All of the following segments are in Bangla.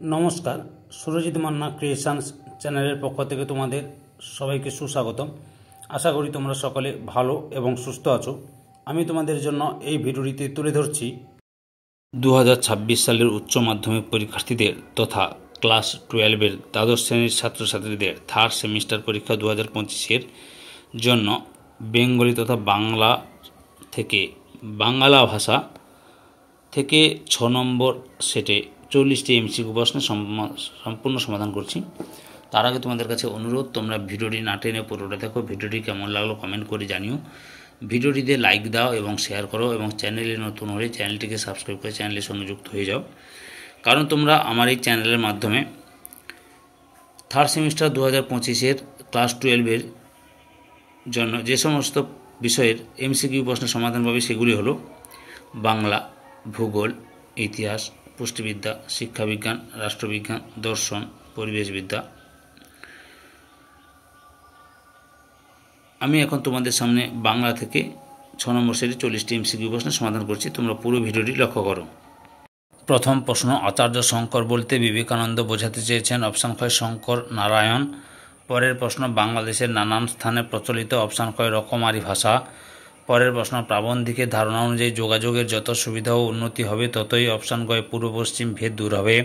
নমস্কার, সুরজিৎ মান্না ক্রিয়েশনস চ্যানেলের পক্ষ থেকে তোমাদের সবাইকে সুস্বাগতম। আশা করি তোমরা সকলে ভালো এবং সুস্থ আছো। আমি তোমাদের জন্য এই ভিডিওটিতে তুলে ধরছি 2026 সালের উচ্চ মাধ্যমিক পরীক্ষার্থীদের তথা ক্লাস 12-এর দ্বাদশ শ্রেণীর ছাত্রছাত্রীদের থার্ড সেমিস্টার পরীক্ষা 2025-এর জন্য বেঙ্গলি তথা বাংলা থেকে বাংলা ভাষা থেকে 6 নম্বর সেটে 40টি এমসিকিউ প্রশ্নের সম্পূর্ণ সমাধান করছি। তার আগে তোমাদের কাছে অনুরোধ, তোমরা ভিডিওটি না টেনে পুরোটা দেখো। ভিডিওটি কেমন লাগলো কমেন্ট করে জানিও। ভিডিওটিতে লাইক দাও এবং শেয়ার করো, এবং চ্যানেলে নতুন হলে চ্যানেলটিকে সাবস্ক্রাইব করে চ্যানেলের সঙ্গে যুক্ত হয়ে যাও। কারণ তোমরা আমার এই চ্যানেলের মাধ্যমে থার্ড সেমিস্টার 2025-এর ক্লাস 12-এর জন্য যে সমস্ত বিষয়ের এমসিকিউ প্রশ্নের সমাধান পাবে সেগুলি হলো বাংলা, ভূগোল, ইতিহাস, পুষ্টিবিদ্যা, শিক্ষাবিজ্ঞান, রাষ্ট্রবিজ্ঞান, দর্শন, পরিবেশবিদ্যা। আমি এখন তোমাদের সামনে বাংলা থেকে 6 নম্বর সেটে 40টি এমসিকিউ প্রশ্নের সমাধান করছি। তোমরা পুরো ভিডিওটি লক্ষ্য করো। প্রথম প্রশ্ন, আচার্য শঙ্কর বলতে বিবেকানন্দ বোঝাতে চেয়েছেন। অপশান খ শঙ্কর নারায়ণ। পরের প্রশ্ন, বাংলাদেশের নানান স্থানে প্রচলিত। অপশান খ রকমারি ভাষা। পরের প্রশ্ন, প্রাবন্ধিকের ধারণা অনুযায়ী যোগাযোগের যত সুবিধা ও উন্নতি হবে ততই অপশান গ পূর্ব পশ্চিম ভেদ দূর হবে।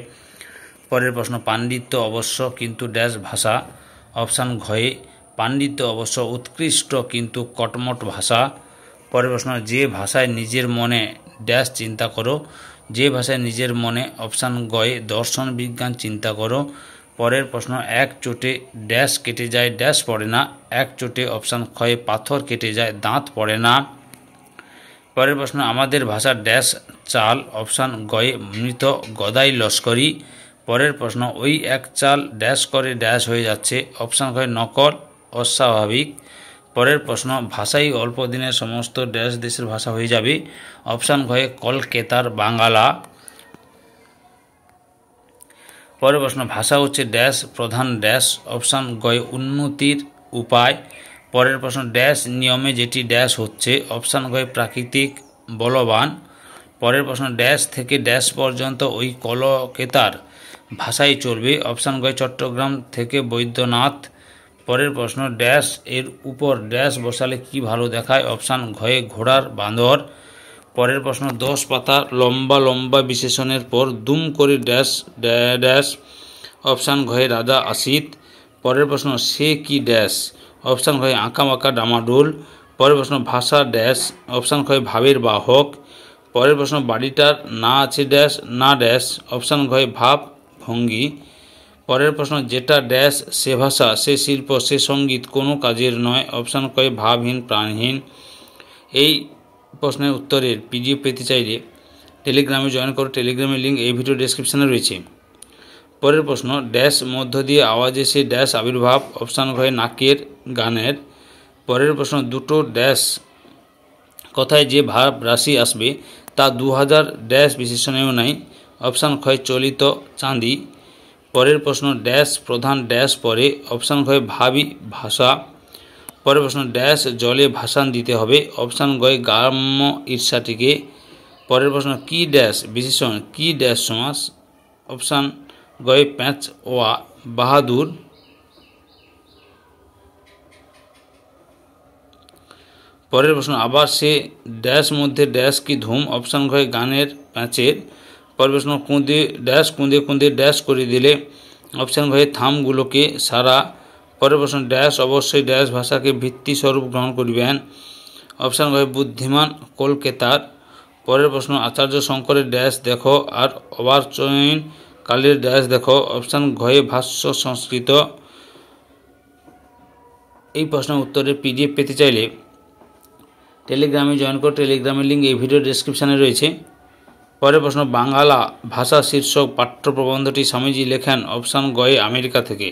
পরের প্রশ্ন, পাণ্ডিত্য অবশ্য কিন্তু ড্যাশ ভাষা। অপশান ঘয়ে পাণ্ডিত্য অবশ্য উৎকৃষ্ট কিন্তু কটমট ভাষা। পরের প্রশ্ন, যে ভাষায় নিজের মনে ড্যাশ চিন্তা করো। যে ভাষায় নিজের মনে অপশান গয়ে দর্শন বিজ্ঞান চিন্তা করো। পরের প্রশ্ন, এক চোটে ড্যাশ কেটে যায় ড্যাশ পড়ে না। এক চোটে অপশান ক্ষয়ে পাথর কেটে যায় দাঁত পড়ে না। পরের প্রশ্ন, আমাদের ভাষা ড্যাশ চাল। অপশান গয়ে মৃত গদাই লস্করি। পরের প্রশ্ন, ওই এক চাল ড্যাশ করে ড্যাশ হয়ে যাচ্ছে। অপশান ক্ষয় নকল অস্বাভাবিক। পরের প্রশ্ন, ভাষাই অল্প দিনের সমস্ত ড্যাশ দেশের ভাষা হয়ে যাবে। অপশান ঘয়ে কলকেতার বাঙ্গালা। পরের প্রশ্ন, ভাষা হচ্ছে ড্যাশ প্রধান ড্যাশ। অপশান গয়ে উন্নতির উপায়। পরের প্রশ্ন, ড্যাশ নিয়মে যেটি ড্যাশ হচ্ছে। অপশান গয়ে প্রাকৃতিক বলবান। পরের প্রশ্ন, ড্যাশ থেকে ড্যাশ পর্যন্ত ওই কলকেতার ভাষাই চলবে। অপশান গয়ে চট্টগ্রাম থেকে বৈদ্যনাথ। পরের প্রশ্ন, ড্যাশ এর উপর ড্যাশ বসালে কি ভালো দেখায়। অপশান ঘয়ে ঘোড়ার বাঁদর। পরের প্রশ্ন, 10 পাতা লম্বা লম্বা বিশেষণের পর দুম করে ড্যাশ ড্যাশ। অপশান ঘয়ে রাজা আসিত। পরের প্রশ্ন, সে কি ড্যাশ। অপশান ঘয়ে আঁকাবাঁকা ডামাডোল। পরের প্রশ্ন, ভাষা ড্যাশ। অপশান ঘয়ে ভাবের বাহক। পরের প্রশ্ন, বাড়িটার না আছে ড্যাশ না ড্যাশ। অপশান ঘয়ে ভাব ভঙ্গি। পরের প্রশ্ন, যেটা ড্যাশ সে ভাষা সে শিল্প সে সঙ্গীত কোনো কাজের নয়। অপশান কয়ে ভাবহীন প্রাণহীন। এই প্রশ্নের উত্তরের পিডিএফ পেতে চাইলে টেলিগ্রামে জয়েন করো। টেলিগ্রামের লিঙ্ক এই ভিডিও ডেসক্রিপশানে রয়েছে। পরের প্রশ্ন, ড্যাশ মধ্য দিয়ে আওয়াজে সে ড্যাশ আবির্ভাব। অপশান ঘয়ে নাকের গানের। পরের প্রশ্ন, দুটো ড্যাশ কথায় যে ভাব রাশি আসবে তা 2000 ড্যাশ বিশেষণেও নাই। অপশান ক্ষয় চলিত চাঁদি। পরের প্রশ্ন, ড্যাশ প্রধান ড্যাশ পরে। অপশান ঘয়ে ভাবি ভাষা। পরের প্রশ্ন, ড্যাশ জলে ভাসান দিতে হবে। অপশান গয়ে গ্রাম্য ঈর্ষাটিকে। পরের প্রশ্ন, কি ড্যাশ বিশেষণ কি ড্যাশ সমাস। অপশান গয়ে প্যাঁচ ওয়া বাহাদুর। পরের প্রশ্ন, আবার সে ড্যাশ মধ্যে ড্যাশ কি ধুম। অপশান ঘয়ে গানের প্যাঁচের। পরের প্রশ্ন, কুঁদে ড্যাশ কুঁদে কুঁদে ড্যাশ করে দিলে। অপশান ঘয়ে থামগুলোকে সারা। পরের প্রশ্ন, ড্যাশ অবশ্যই ড্যাশ ভাষাকে ভিত্তি স্বরূপ গ্রহণ করিবেন। অপশান ঘয়ে বুদ্ধিমান কলকেতার। পরের প্রশ্ন, আচার্য শঙ্করের ড্যাশ দেখো আর অবাচয়ন কালের ড্যাশ দেখো। অপশান ঘয়ে ভাষ্য সংস্কৃত। এই প্রশ্নের উত্তরের পিডিএফ পেতে চাইলে টেলিগ্রামে জয়েন করো। টেলিগ্রামের লিঙ্ক এই ভিডিও ডেসক্রিপশানে রয়েছে। পরের প্রশ্ন, বাংলা ভাষা শীর্ষক পাঠ্য প্রবন্ধটি স্বামীজি লেখেন। অপশান গয়ে আমেরিকা থেকে।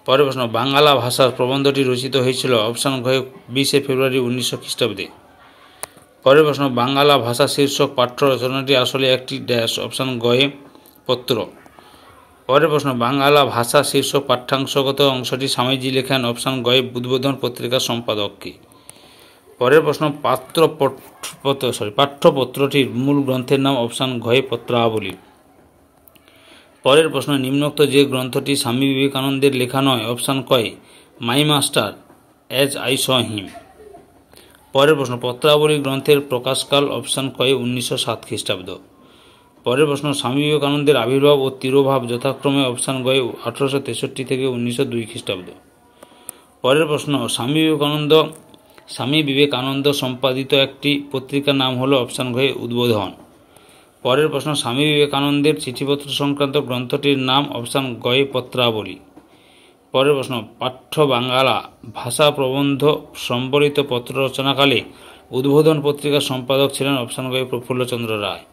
পরের প্রশ্ন, বাংলা ভাষার প্রবন্ধটি রচিত হয়েছিল। অপশান ঘয়ে 20 ফেব্রুয়ারি 1900 খ্রিস্টাব্দে। পরের প্রশ্ন, বাংলা ভাষা শীর্ষক পাঠ্য রচনাটি আসলে একটি ড্যাশ। অপশান গয়ে পত্র। পরের প্রশ্ন, বাংলা ভাষা শীর্ষক পাঠ্যাংশগত অংশটি স্বামীজি লেখেন। অপশান গয়ে উদ্বোধন পত্রিকার সম্পাদককে। পরের প্রশ্ন, পাঠ্যপত্রটির মূল গ্রন্থের নাম। অপশান ঘয়ে পত্রাবলী। পরের প্রশ্ন, নিম্নোক্ত যে গ্রন্থটি স্বামী বিবেকানন্দের লেখা নয়? অপশান কয় my master as I saw him. পরের প্রশ্ন, পত্রাবলী গ্রন্থের প্রকাশকাল? অপশান কয় 1907 খ্রিস্টাব্দ। পরের প্রশ্ন, স্বামী বিবেকানন্দের আবির্ভাব ও তিরোভাব যথাক্রমে? অপশান গয় 1863 থেকে 1902 খ্রিস্টাব্দ। পরের প্রশ্ন, স্বামী বিবেকানন্দ সম্পাদিত একটি পত্রিকার নাম হলো? অপশান ঘয়ে উদ্বোধন। পরের প্রশ্ন, স্বামী বিবেকানন্দের চিঠিপত্র সংক্রান্ত গ্রন্থটির নাম? অপশান গয়ে পত্রাবলী। পরের প্রশ্ন, পাঠ্য বাঙ্গালা ভাষা প্রবন্ধ সম্বলিত পত্র রচনাকালে উদ্বোধন পত্রিকার সম্পাদক ছিলেন? অপশান গয়ে প্রফুল্লচন্দ্র রায়।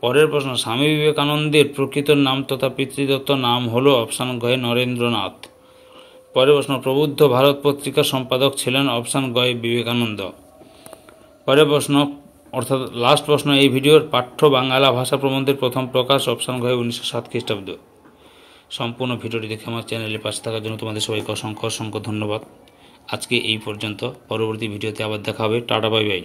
পরের প্রশ্ন, স্বামী বিবেকানন্দের প্রকৃত নাম তথা পিতৃদত্ত নাম হল? অপশান গয়ে নরেন্দ্রনাথ। পরের প্রশ্ন, প্রবুদ্ধ ভারত পত্রিকার সম্পাদক ছিলেন? অপশান গয়ে বিবেকানন্দ। পরের প্রশ্ন অর্থাৎ লাস্ট প্রশ্ন এই ভিডিওর, পাঠ্য বাঙ্গালা ভাষা প্রবন্ধের প্রথম প্রকাশ? অপশান গয়ে 1907 খ্রিস্টাব্দ। সম্পূর্ণ ভিডিওটি দেখে আমার চ্যানেলের পাশে থাকার জন্য তোমাদের সবাইকে অসংখ্য ধন্যবাদ। আজকে এই পর্যন্ত। পরবর্তী ভিডিওতে আবার দেখা হবে। Tata, bye bye.